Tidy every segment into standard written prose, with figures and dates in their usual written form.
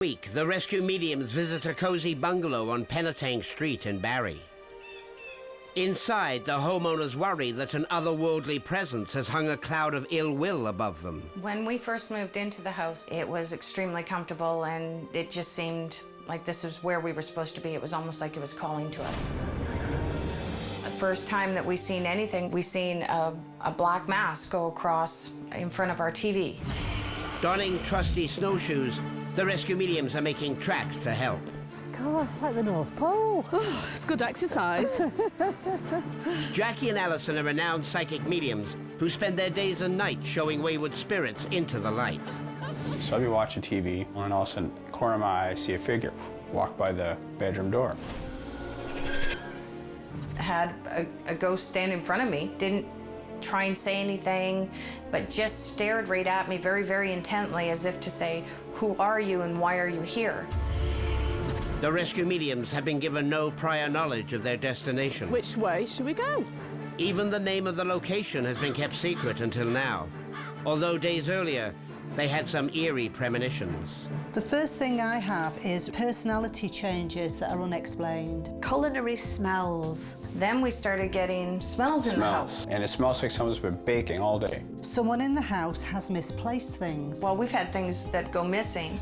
Week, the rescue mediums visit a cozy bungalow on Penetang Street in Barrie. Inside, the homeowners worry that an otherworldly presence has hung a cloud of ill will above them. When we first moved into the house, it was extremely comfortable and it just seemed like this was where we were supposed to be. It was almost like it was calling to us. The first time that we seen anything, we seen a black mass go across in front of our TV. Donning trusty snowshoes, the rescue mediums are making tracks to help. God, it's like the North Pole. It's good exercise. Jackie and Alison are renowned psychic mediums who spend their days and nights showing wayward spirits into the light. So I'll be watching TV, and all of a sudden, corner of my eye, I see a figure walk by the bedroom door. Had a ghost stand in front of me, didn't try and say anything, but just stared right at me very, very intently as if to say, who are you and why are you here? The rescue mediums have been given no prior knowledge of their destination. Which way should we go? Even the name of the location has been kept secret until now, although days earlier, they had some eerie premonitions. The first thing I have is personality changes that are unexplained. Culinary smells. Then we started getting smells in the house. And it smells like someone's been baking all day. Someone in the house has misplaced things. Well, we've had things that go missing.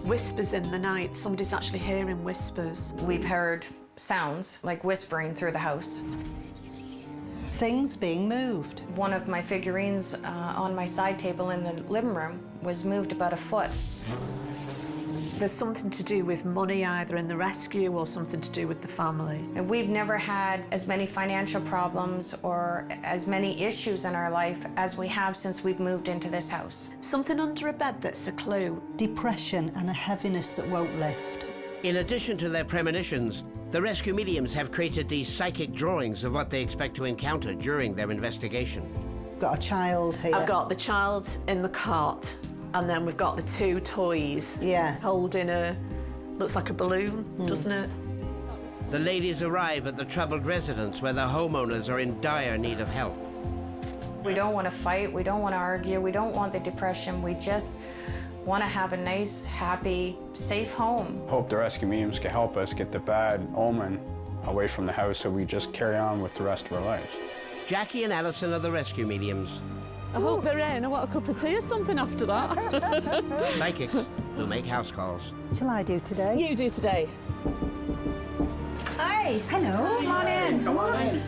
Whispers in the night. Somebody's actually hearing whispers. We've heard sounds like whispering through the house. Things being moved. One of my figurines on my side table in the living room was moved about a foot. There's something to do with money, either in the rescue or something to do with the family. And we've never had as many financial problems or as many issues in our life as we have since we've moved into this house. Something under a bed that's a clue. Depression and a heaviness that won't lift. In addition to their premonitions, the rescue mediums have created these psychic drawings of what they expect to encounter during their investigation. Got a child here. I've got the child in the cart, and then we've got the two toys. Yes. Holding looks like a balloon, doesn't it? The ladies arrive at the troubled residence where the homeowners are in dire need of help. We don't want to fight, we don't want to argue, we don't want the depression, we just want to have a nice, happy, safe home. Hope the rescue mediums can help us get the bad omen away from the house so we just carry on with the rest of our lives. Jackie and Alison are the rescue mediums, I hope they're in. I want a cup of tea or something after that. psychics who make house calls. Shall I do today? You do today. Hi. Hello. Come on in. Come on in.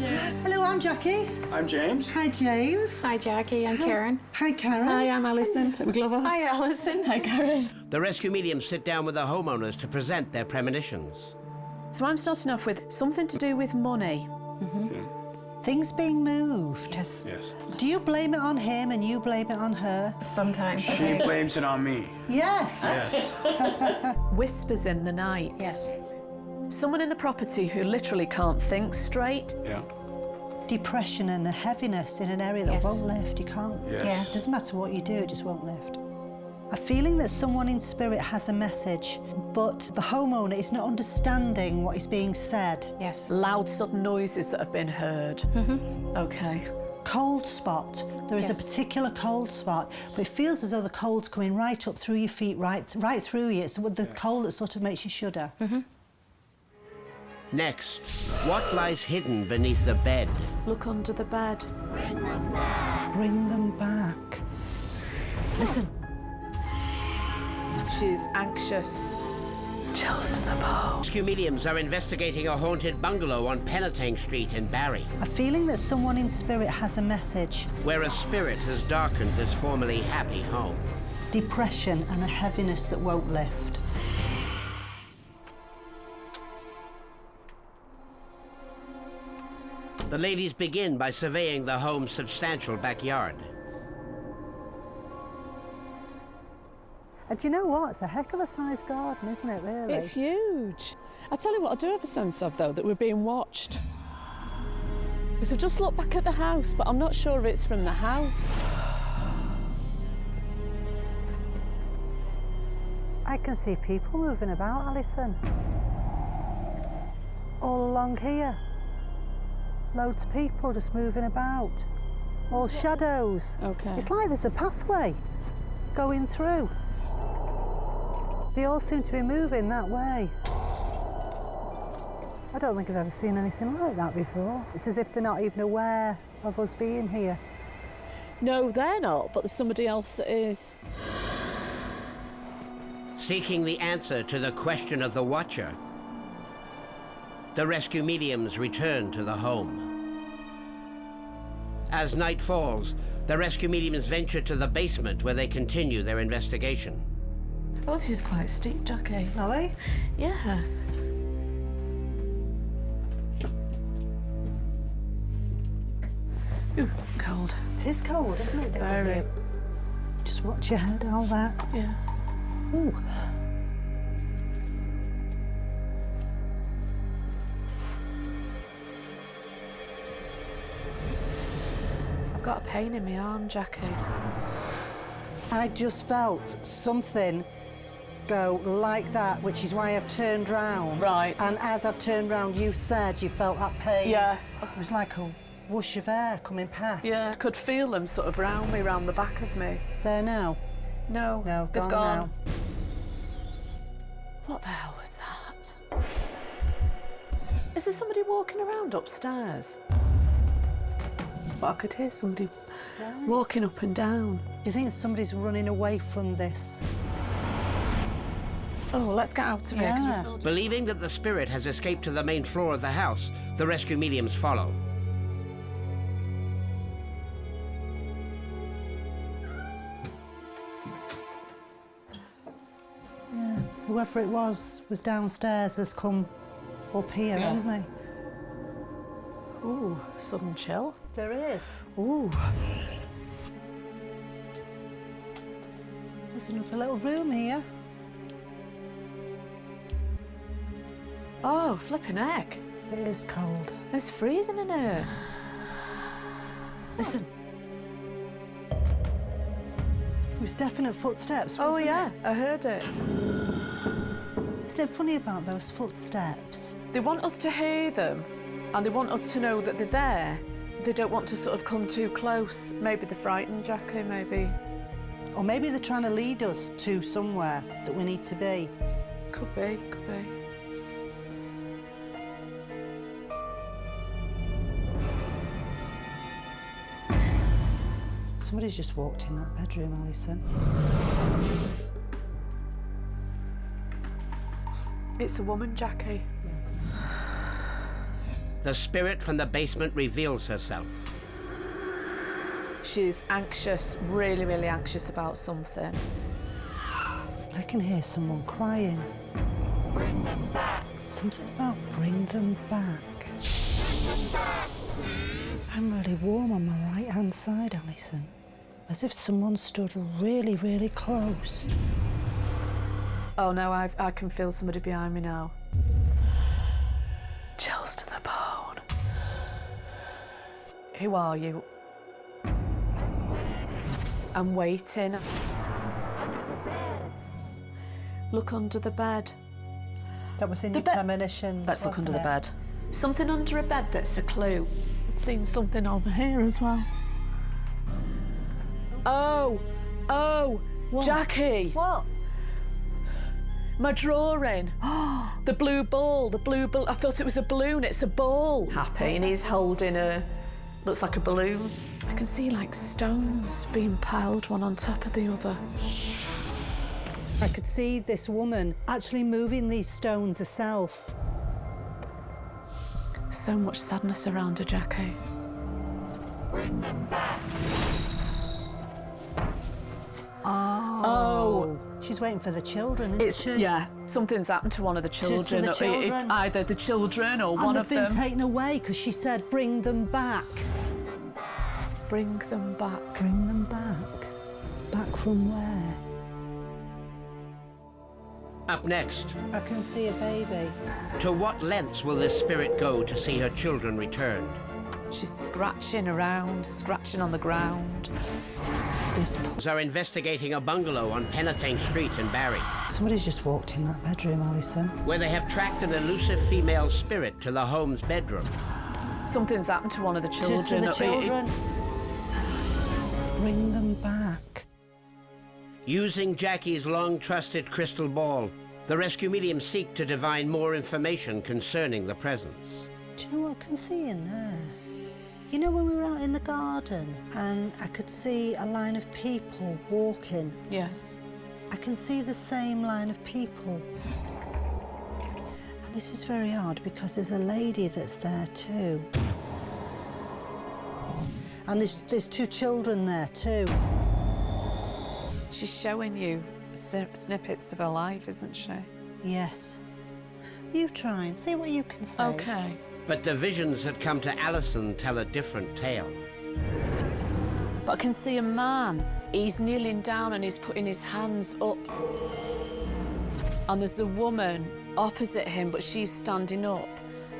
Hello, I'm Jackie. I'm James. Hi, James. Hi, Jackie. I'm Karen. Hi, Karen. Hi, I'm Alison. Glover. Hi, Alison. Hi, Karen. The rescue mediums sit down with the homeowners to present their premonitions. So I'm starting off with something to do with money. Things being moved. Yes. Yes. Do you blame it on him and you blame it on her? Sometimes. She blames it on me. Yes. Yes. Whispers in the night. Yes. Someone in the property who literally can't think straight. Yeah. Depression and a heaviness in an area that Yes. won't lift. You can't. Yes. Yeah. It doesn't matter what you do, it just won't lift. A feeling that someone in spirit has a message, but the homeowner is not understanding what is being said. Yes. Loud, sudden noises that have been heard. Okay. Cold spot. There is Yes. a particular cold spot, but it feels as though the cold's coming right up through your feet, right through you. It's the cold that sort of makes you shudder. Next, what lies hidden beneath the bed? Look under the bed. Bring them back. Listen. She's anxious. Chills to the bone. Rescue mediums are investigating a haunted bungalow on Penetang Street in Barrie, A feeling that someone in spirit has a message. where a spirit has darkened this formerly happy home. Depression and a heaviness that won't lift. The ladies begin by surveying the home's substantial backyard. Do you know what? It's a heck of a sized garden, isn't it, really? It's huge. I tell you what, I do have a sense of, though, that we're being watched. Because I've just looked back at the house, but I'm not sure if it's from the house. I can see people moving about, Alison. All along here. Loads of people just moving about. All shadows. Okay. It's like there's a pathway going through. They all seem to be moving that way. I don't think I've ever seen anything like that before. It's as if they're not even aware of us being here. No, they're not, but there's somebody else that is. Seeking the answer to the question of the Watcher, the rescue mediums return to the home. As night falls, the rescue mediums venture to the basement where they continue their investigation. Oh, this is quite steep, Jackie. Are they? Yeah. Ooh, cold. It is cold, isn't it? Very. Just watch your head, all that. Yeah. Ooh. I've got a pain in my arm, Jackie. I just felt something go like that, which is why I've turned round. Right. And as I've turned round, you said you felt that pain. Yeah. It was like a whoosh of air coming past. Yeah, I could feel them sort of round me, round the back of me. There now? No. No, they've gone gone. now. What the hell was that? Is there somebody walking around upstairs? But I could hear somebody walking up and down. Do you think somebody's running away from this? Oh, let's get out of here. 'Cause Yeah. we filled- Believing that the spirit has escaped to the main floor of the house, the rescue mediums follow. Yeah. Whoever it was downstairs has come up here, Yeah. haven't they? Ooh, sudden chill. There is. Ooh. There's another little room here. Oh, flipping heck. It is cold. It's freezing in here. Listen. It was definite footsteps. Oh, wasn't yeah, I heard it. it? Isn't it funny about those footsteps? They want us to hear them, and they want us to know that they're there. They don't want to sort of come too close. Maybe they're frightened, Jackie, maybe. Or maybe they're trying to lead us to somewhere that we need to be. Could be, could be. Somebody's just walked in that bedroom, Alison. It's a woman, Jackie. The spirit from the basement reveals herself. She's anxious, really, really anxious about something. I can hear someone crying. Bring them back. Something about bring them back. I'm really warm on my right-hand side, Alison. As if someone stood really, really close. Oh no, I can feel somebody behind me now. Chills to the bone. Who are you? I'm waiting. Look under the bed. That was in The your bed- premonitions. Let's look under wasn't the it? bed. Something under a bed that's a clue. I've seen something over here as well. Oh, What? Jackie, What? my drawing. The blue ball, I thought it was a balloon, it's a ball. Happy, and he's holding looks like a balloon. I can see like stones being piled one on top of the other. I could see this woman actually moving these stones herself. So much sadness around her, Jackie. Oh. She's waiting for the children, isn't It's, she? yeah, something's happened to one of the children. the children. Either the children or And one they've of been them. taken away because she said, bring them back. Bring them back. Bring them back. Back from where? Up next, I can see a baby. to what lengths will this spirit go to see her children returned? She's scratching around, scratching on the ground. This Are investigating a bungalow on Penatang Street in Barrie, Somebody's just walked in that bedroom, Alison. where they have tracked an elusive female spirit to the home's bedroom. Something's happened to one of the children. She's to the children. Bring them back. Using Jackie's long-trusted crystal ball, the rescue mediums seek to divine more information concerning the presence. Do you know what I can see in there? You know when we were out in the garden and I could see a line of people walking? Yes. I can see the same line of people. And this is very odd because there's a lady that's there too. And there's 2 children there too. She's showing you snippets of her life, isn't she? Yes. You try and see what you can say. Okay. But the visions that come to Alison tell a different tale. But I can see a man. He's kneeling down and he's putting his hands up. And there's a woman opposite him, but she's standing up,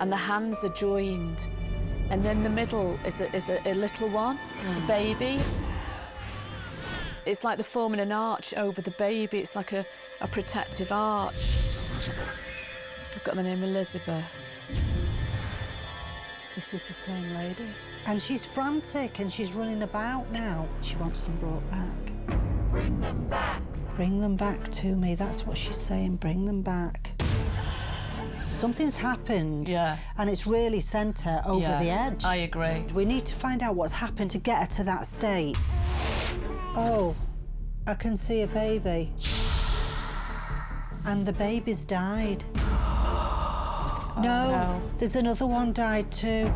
and the hands are joined. And then the middle is a little one, a baby. It's like they're forming an arch over the baby. It's like a protective arch. I've got the name Elizabeth. This is the same lady. And she's frantic and she's running about now. She wants them brought back. Bring them back. Bring them back to me. That's what she's saying. Bring them back. Something's happened. Yeah. And it's really sent her over the edge. I agree. We need to find out what's happened to get her to that state. Oh, I can see a baby. And the baby's died. No, there's another one died too.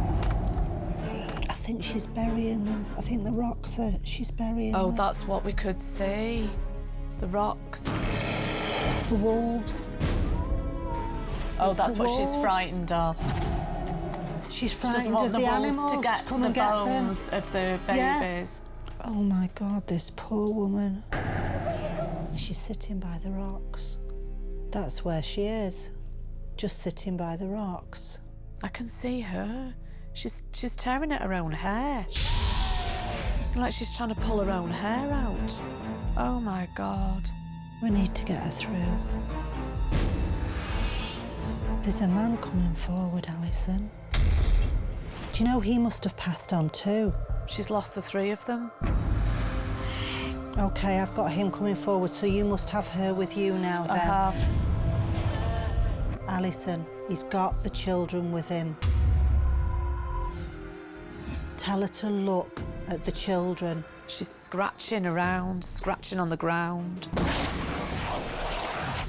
I think she's burying them. I think the rocks are, she's burying them. Oh, that's what we could see. The rocks. The wolves. Oh, It's that's the what she's wolves. frightened of. She's She doesn't frightened want of the the wolves animals to get come to the and get them. bones of the babies. Yes. Oh my God, this poor woman. She's sitting by the rocks. That's where she is. Just sitting by the rocks. I can see her. She's tearing at her own hair. Like she's trying to pull her own hair out. Oh my God. We need to get her through. There's a man coming forward, Alison. Do you know he must have passed on too? She's lost the 3 of them. OK, I've got him coming forward, so you must have her with you now then. I have. Alison, he's got the children with him. Tell her to look at the children. She's scratching around, scratching on the ground.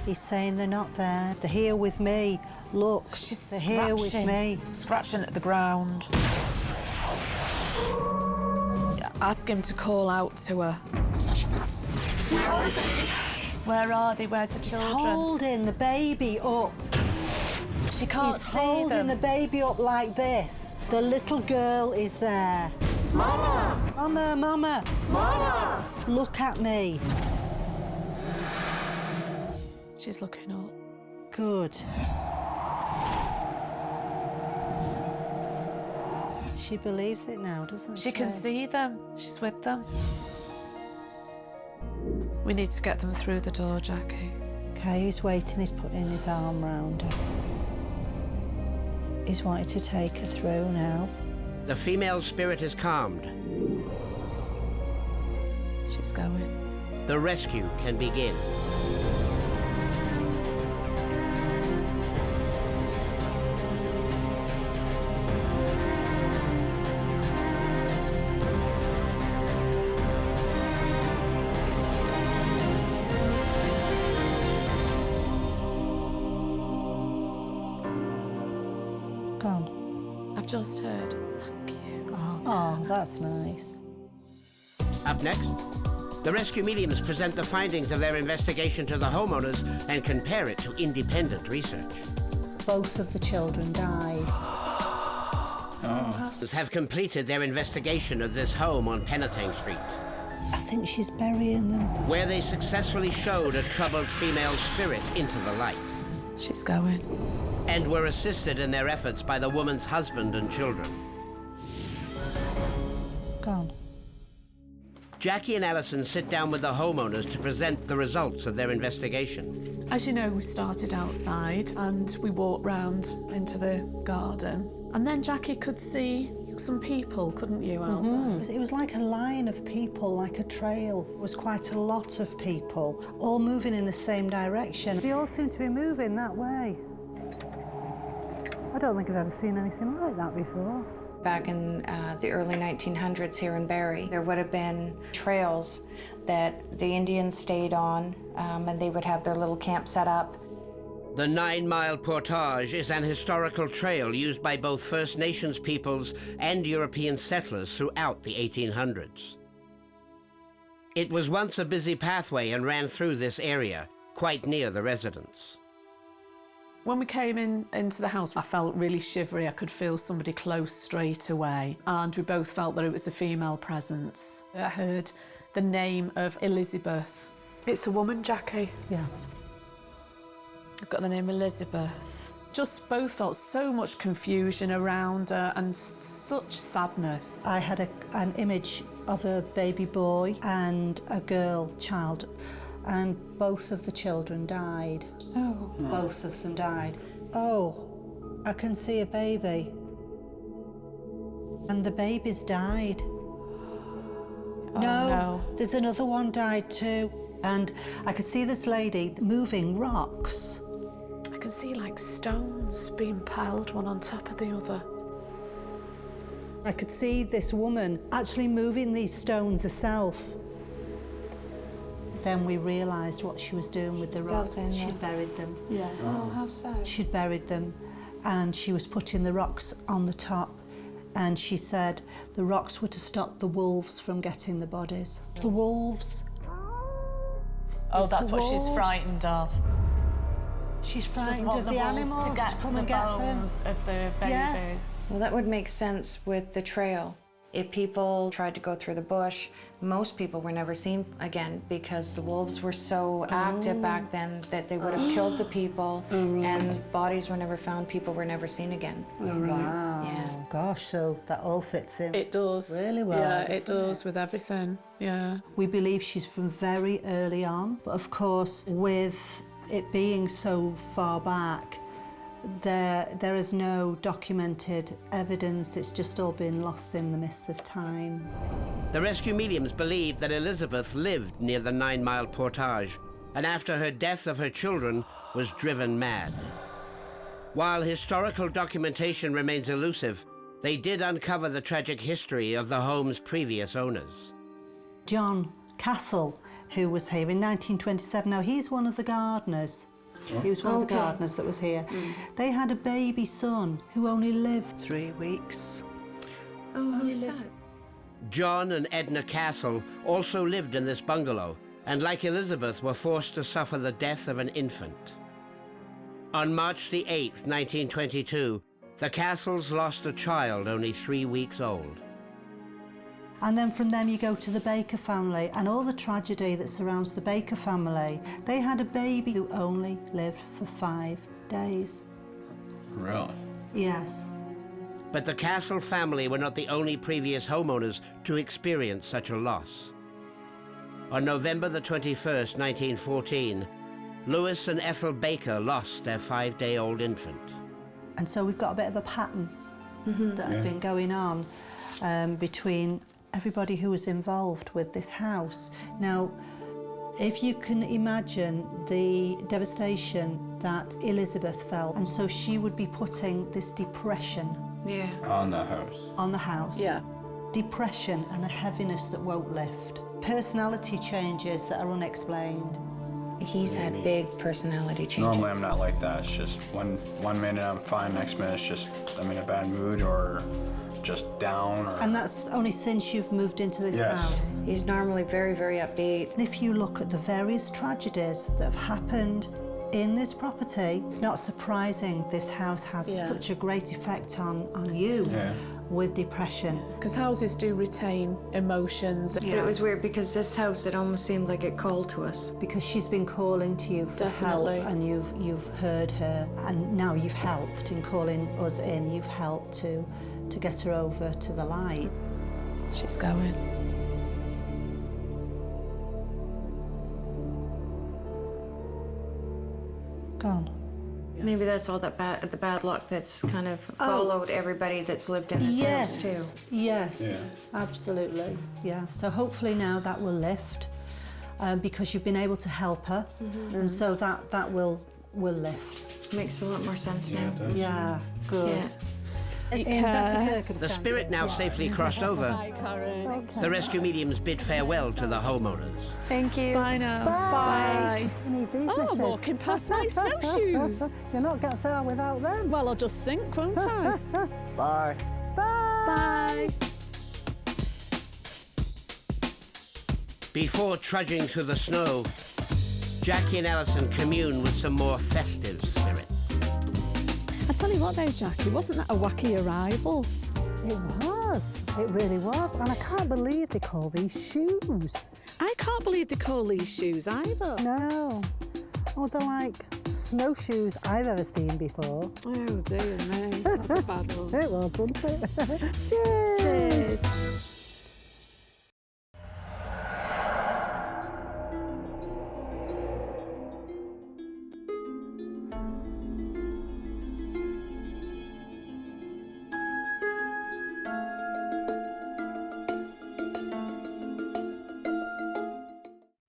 He's saying they're not there. They're here with me. Look, She's they're here with me. Scratching at the ground. Ask him to call out to her. Where are they? Where's the He's children? holding the baby up. She can't He's see holding them. the baby up like this. The little girl is there. Mama! Mama, Mama! Mama! Look at me. She's looking up. Good. She believes it now, doesn't she? She can see them. She's with them. We need to get them through the door, Jackie. OK, he's waiting. He's putting his arm round her. He's wanting to take her through now. The female spirit is calmed. She's going. The rescue can begin. Gone. I've just heard. Thank you. Oh, that's nice. Up next, the rescue mediums present the findings of their investigation to the homeowners and compare it to independent research. Both of the children died. Have completed their investigation of this home on Penatang Street, I think she's burying them. where they successfully showed a troubled female spirit into the light, She's going. and were assisted in their efforts by the woman's husband and children. Gone. Jackie and Alison sit down with the homeowners to present the results of their investigation. As you know, we started outside and we walked round into the garden. And then Jackie could see some people, couldn't you, out there? It was like a line of people, like a trail. It was quite a lot of people, all moving in the same direction. They all seem to be moving that way. I don't think I've ever seen anything like that before. Back in the early 1900s here in Barrie, there would have been trails that the Indians stayed on, and they would have their little camp set up. The 9 Mile Portage is an historical trail used by both First Nations peoples and European settlers throughout the 1800s. It was once a busy pathway and ran through this area, quite near the residence. When we came into the house, I felt really shivery. I could feel somebody close straight away, and we both felt that it was a female presence. I heard the name of Elizabeth. It's a woman, Jackie. Yeah. I've got the name Elizabeth. Just both felt so much confusion around her and such sadness. I had an image of a baby boy and a girl child, and both of the children died. Oh. Both of them died. Oh, I can see a baby. And the baby's died. No, there's another one died too. And I could see this lady moving rocks. I can see like stones being piled one on top of the other. I could see this woman actually moving these stones herself. Then we realised what she was doing with the rocks. She'd buried them. Yeah. Oh, how sad. She'd buried them, and she was putting the rocks on the top. And she said the rocks were to stop the wolves from getting the bodies. The wolves. Oh, It's that's the what she's wolves. frightened of. She's She doesn't frightened want of the the wolves animals to get to to come the and get them. bones of the babies. Yes. Well, that would make sense with the trail. If people tried to go through the bush, most people were never seen again because the wolves were so active back then that they would have killed the people, and bodies were never found. People were never seen again. Wow. Yeah. Gosh, so that all fits in. It does. Really well, Yeah, it doesn't does with everything. Yeah. We believe she's from very early on, but of course, with it being so far back, there is no documented evidence. It's just all been lost in the mists of time. The rescue mediums believe that Elizabeth lived near the 9 Mile Portage, and after her death of her children, was driven mad. While historical documentation remains elusive, they did uncover the tragic history of the home's previous owners. John Castle, who was here in 1927, now he's one of the gardeners. He was one of the gardeners that was here. They had a baby son who only lived 3 weeks. Oh, how sad. John and Edna Castle also lived in this bungalow, and like Elizabeth, were forced to suffer the death of an infant. On March the 8th, 1922, the Castles lost a child only 3 weeks old. And then from them you go to the Baker family and all the tragedy that surrounds the Baker family. They had a baby who only lived for 5 days. Really? Yes. But the Castle family were not the only previous homeowners to experience such a loss. On November the 21st, 1914, Louis and Ethel Baker lost their 5-day-old infant. And so we've got a bit of a pattern that had been going on between everybody who was involved with this house. Now, if you can imagine the devastation that Elizabeth felt, and so she would be putting this depression Yeah. On the house. on the house. Yeah. Depression and a heaviness that won't lift. Personality changes that are unexplained. He's had big personality changes. Normally I'm not like that. It's just one minute I'm fine, next minute it's just I'm in a bad mood or just down. Or... And that's only since you've moved into this Yes. house. He's normally very, very upbeat. And if you look at the various tragedies that have happened in this property, it's not surprising this house has such a great effect on you with depression. Because houses do retain emotions. But it was weird because this house, it almost seemed like it called to us. Because she's been calling to you for Definitely. help, and you've heard her, and now you've helped in calling us in. You've helped to get her over to the light. She's going. Gone. Maybe that's all that the bad luck that's kind of followed everybody that's lived in this house too. Yes, absolutely. Yeah, so hopefully now that will lift because you've been able to help her, and so that will lift. Makes a lot more sense now. Yeah, good. Yeah. In better The circumstances. spirit now safely crossed over. The rescue mediums bid farewell to the homeowners. Thank you. Bye now. Bye. You need these, Oh, I'm missus. walking past my snowshoes. You'll not get far without them. Well, I'll just sink, won't I? Bye. Bye. Before trudging through the snow, Jackie and Alison commune with some more festive spirits. I tell you what though, Jackie, wasn't that a wacky arrival? It was. It really was. And I can't believe they call these shoes. I can't believe they call these shoes either. No. Oh, they're like snowshoes I've ever seen before. Oh dear me, that's a bad one. It was, wasn't it? Cheers. Cheers.